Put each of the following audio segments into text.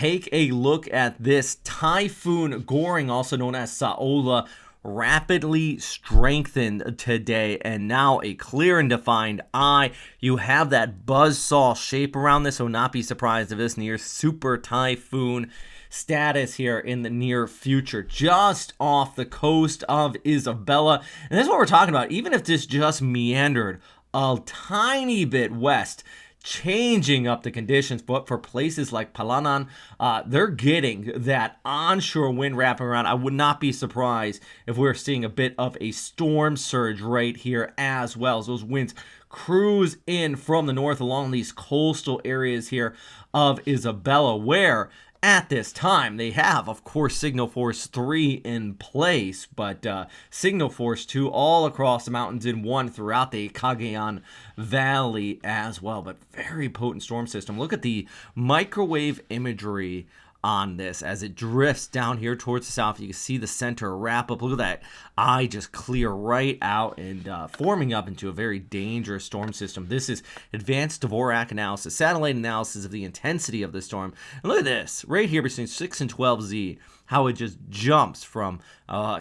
take a look at this Typhoon Goring, also known as Saola, rapidly strengthened today, and now a clear and defined eye. You have that buzzsaw shape around this, so not be surprised if this near super typhoon status here in the near future, just off the coast of Isabella. And this is what we're talking about. Even if this just meandered a tiny bit west, changing up the conditions, but for places like Palanan, they're getting that onshore wind wrapping around. I would not be surprised if we're seeing a bit of a storm surge right here as well, as those winds cruise in from the north along these coastal areas here of Isabella, where at this time, they have, of course, Signal Force 3 in place, but Signal Force 2 all across the mountains in 1 throughout the Cagayan Valley as well. But very potent storm system. Look at the microwave imagery on this as it drifts down here towards the south. You can see the center wrap up. Look at that eye just clear right out and forming up into a very dangerous storm system. This is advanced Dvorak analysis, satellite analysis of the intensity of the storm. And look at this right here between 6 and 12Z, how it just jumps from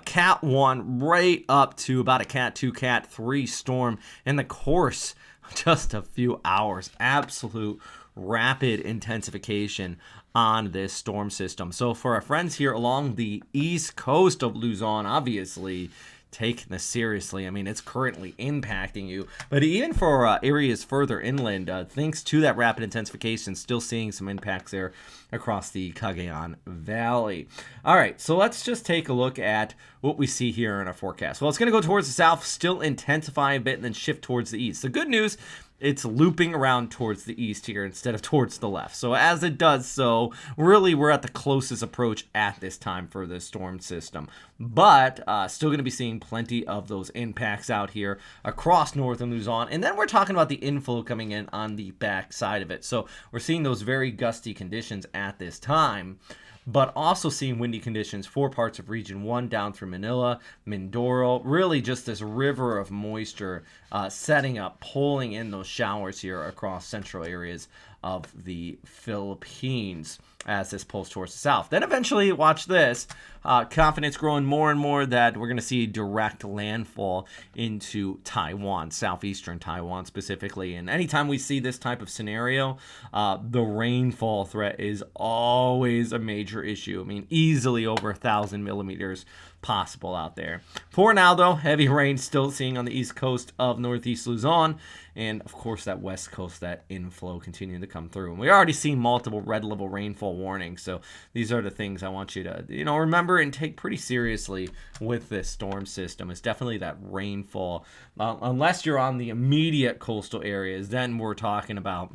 Cat 1 right up to about a Cat 2, Cat 3 storm in the course of just a few hours. Absolute rapid intensification on this storm system. So for our friends here along the east coast of Luzon, obviously taking this seriously. I mean, it's currently impacting you, but even for areas further inland, thanks to that rapid intensification, still seeing some impacts there across the Cagayan Valley. All right, so let's just take a look at what we see here in our forecast. Well, it's going to go towards the south, still intensify a bit, and then shift towards the east. The good news, it's looping around towards the east here instead of towards the left. So as it does so, really we're at the closest approach at this time for this storm system. But still going to be seeing plenty of those impacts out here across northern Luzon. And then we're talking about the inflow coming in on the back side of it. So we're seeing those very gusty conditions at this time, but also seeing windy conditions for parts of Region 1 down through Manila, Mindoro, really just this river of moisture setting up, pulling in those showers here across central areas of the Philippines as this pulls towards the south. Then eventually, watch this, confidence growing more and more that we're going to see direct landfall into Taiwan, southeastern Taiwan specifically. And anytime we see this type of scenario, the rainfall threat is always a major issue. I mean, easily over 1,000 millimeters possible out there. For now, though, heavy rain still seeing on the east coast of northeast Luzon, and of course that west coast, that inflow continuing to come through. And we already seen multiple red level rainfall warnings, so these are the things I want you to remember and take pretty seriously with this storm system. It's definitely that rainfall. Unless you're on the immediate coastal areas, then we're talking about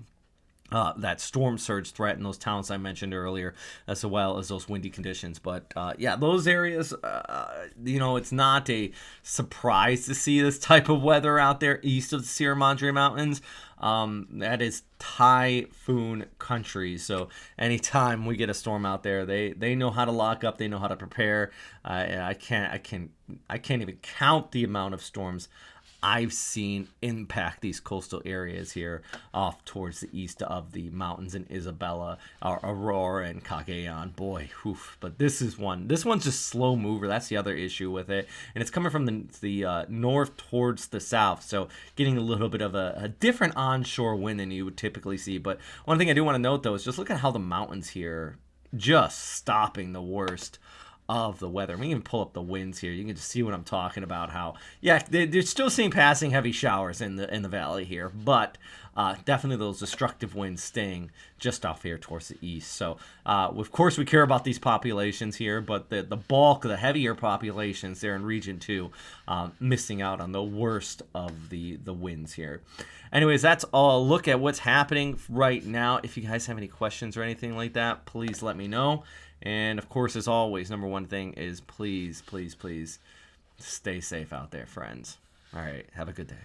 that storm surge threat in those towns I mentioned earlier, as well as those windy conditions. But yeah, those areas, it's not a surprise to see this type of weather out there east of the Sierra Madre Mountains. That is typhoon country. So anytime we get a storm out there, they know how to lock up. They know how to prepare. I can't even count the amount of storms I've seen impact these coastal areas here off towards the east of the mountains in Isabella, Aurora, and Cagayan. Boy, oof. But this one's just slow mover. That's the other issue with it. And it's coming from the north towards the south, so getting a little bit of a different onshore wind than you would typically see. But one thing I do want to note, though, is just look at how the mountains here just stopping the worst of the weather. We can even pull up the winds here. You can just see what I'm talking about. How, yeah, they're still seeing passing heavy showers in the valley here, but definitely those destructive winds staying just off here towards the east. So, of course, we care about these populations here, but the bulk of the heavier populations there in Region 2 missing out on the worst of the winds here. Anyways, that's all. Look at what's happening right now. If you guys have any questions or anything like that, please let me know. And, of course, as always, number one thing is please, please, please stay safe out there, friends. All right, have a good day.